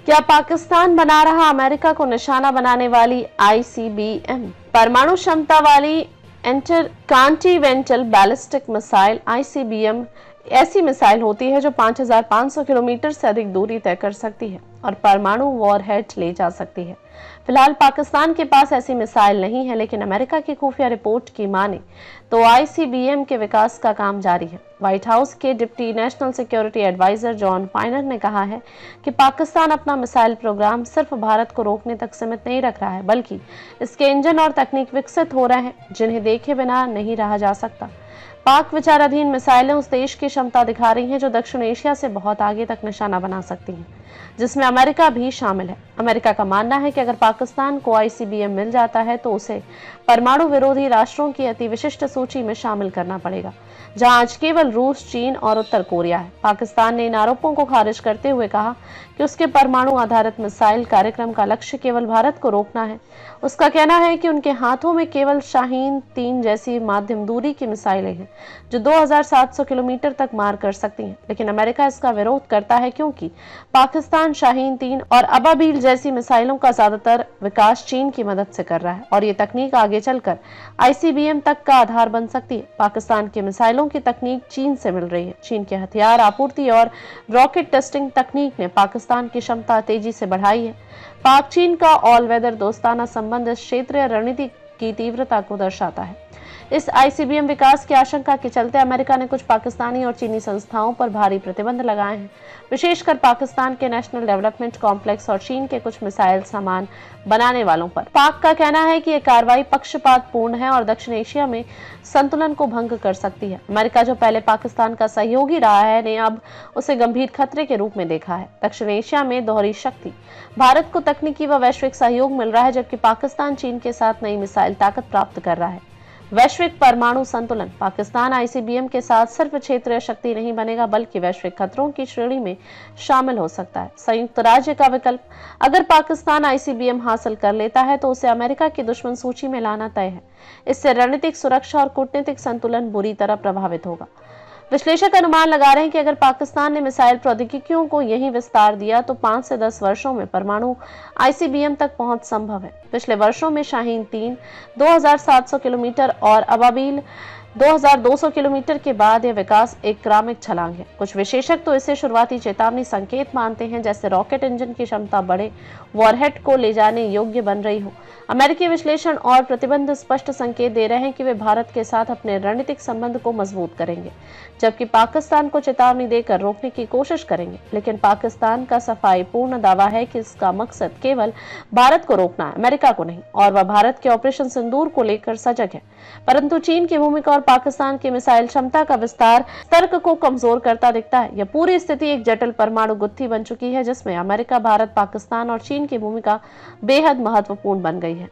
क्या पाकिस्तान बना रहा अमेरिका को निशाना बनाने वाली आईसीबीएम? परमाणु क्षमता वाली इंटरकॉन्टिनेंटल बैलिस्टिक मिसाइल आईसीबीएम ऐसी मिसाइल होती है जो 5,500 किलोमीटर से अधिक दूरी तय कर सकती है और परमाणु वॉरहेड ले जा सकती है। फिलहाल पाकिस्तान के पास ऐसी मिसाइल नहीं है, लेकिन अमेरिका की खुफिया रिपोर्ट की माने तो आईसीबीएम के विकास का काम जारी है। व्हाइट हाउस के deputy national security adviser John Finer ने कहा है कि पाकिस्तान अपना मिसाइल प्रोग्राम सिर्फ भारत को रोकने तक सीमित नहीं रख रहा है, बल्कि इसके इंजन और तकनीक विकसित हो रहे हैं जिन्हें देखे बिना नहीं रहा जा सकता। पाक विचाराधीन मिसाइलें उस देश की क्षमता दिखा रही हैं जो दक्षिण एशिया से बहुत आगे तक निशाना बना सकती हैं, जिसमें अमेरिका भी शामिल है। अमेरिका का मानना है कि अगर पाकिस्तान को आईसीबीएम मिल जाता है तो उसे परमाणु विरोधी राष्ट्रों की अति विशिष्ट सूची में शामिल करना पड़ेगा, जहां आज केवल रूस, चीन और उत्तर कोरिया है। पाकिस्तान ने इन आरोपों को खारिज करते हुए कहा कि उसके परमाणु आधारित मिसाइल कार्यक्रम का लक्ष्य केवल भारत को रोकना है। उसका कहना है कि उनके हाथों में केवल शाहीन 3 जैसी मध्यम दूरी की मिसाइलें हैं जो 2,700 किलोमीटर तक मार कर सकती हैं, लेकिन अमेरिका इसका विरोध करता है क्योंकि पाकिस्तान शाहीन 3 और अबाबील जैसी मिसाइलों का ज्यादातर विकास चीन की मदद से कर रहा है और ये तकनीक आगे चलकर आईसीबीएम तक का आधार बन सकती है। पाकिस्तान की मिसाइलों की तकनीक चीन से मिल रही है। चीन के हथियार आपूर्ति और रॉकेट टेस्टिंग तकनीक ने पाकिस्तान की क्षमता तेजी से बढ़ाई है। पाक चीन का ऑल वेदर दोस्ताना संबंध इस क्षेत्रीय रणनीति की तीव्रता को दर्शाता है। इस आईसीबीएम विकास की आशंका के चलते अमेरिका ने कुछ पाकिस्तानी और चीनी संस्थाओं पर भारी प्रतिबंध लगाए हैं, विशेषकर पाकिस्तान के नेशनल डेवलपमेंट कॉम्प्लेक्स और चीन के कुछ मिसाइल सामान बनाने वालों पर। पाक का कहना है कि यह कार्रवाई पक्षपातपूर्ण है और दक्षिण एशिया में संतुलन को भंग कर सकती है। अमेरिका, जो पहले पाकिस्तान का सहयोगी रहा है, ने अब उसे गंभीर खतरे के रूप में देखा है। दक्षिण एशिया में दोहरी शक्ति, भारत को तकनीकी व वैश्विक सहयोग मिल रहा है, जबकि पाकिस्तान चीन के साथ नई मिसाइल ताकत प्राप्त कर रहा है। वैश्विक परमाणु संतुलन, पाकिस्तान आईसीबीएम के साथ सिर्फ क्षेत्रीय शक्ति नहीं बनेगा बल्कि वैश्विक खतरों की श्रेणी में शामिल हो सकता है। संयुक्त राज्य का विकल्प, अगर पाकिस्तान आईसीबीएम हासिल कर लेता है तो उसे अमेरिका की दुश्मन सूची में लाना तय है। इससे रणनीतिक सुरक्षा और कूटनीतिक संतुलन बुरी तरह प्रभावित होगा। विश्लेषक अनुमान लगा रहे हैं कि अगर पाकिस्तान ने मिसाइल प्रौद्योगिकियों को यही विस्तार दिया तो 5 से 10 वर्षों में परमाणु आईसीबीएम तक पहुंच संभव है। पिछले वर्षों में शाहीन 3 2,700 किलोमीटर और अबाबील 2,200 किलोमीटर के बाद यह विकास एक क्रमिक छलांग है। कुछ विशेषज्ञ तो इसे शुरुआती चेतावनी संकेत मानते हैं, जैसे रॉकेट इंजन की क्षमता बढ़े, वॉरहेड को ले जाने योग्य बन रही हो। अमेरिकी विश्लेषण और प्रतिबंध स्पष्ट संकेत दे रहे हैं कि वे भारत के साथ अपने रणनीतिक संबंध को मजबूत करेंगे, जबकि पाकिस्तान को चेतावनी देकर रोकने की कोशिश करेंगे। लेकिन पाकिस्तान का सफाई पूर्ण दावा है कि इसका मकसद केवल भारत को रोकना है, अमेरिका को नहीं, और वह भारत के ऑपरेशन सिंदूर को लेकर सजग है। परंतु चीन की भूमिका और पाकिस्तान की मिसाइल क्षमता का विस्तार तर्क को कमजोर करता दिखता है। यह पूरी स्थिति एक जटिल परमाणु गुत्थी बन चुकी है, जिसमें अमेरिका, भारत, पाकिस्तान और चीन की भूमिका बेहद महत्वपूर्ण बन गई है।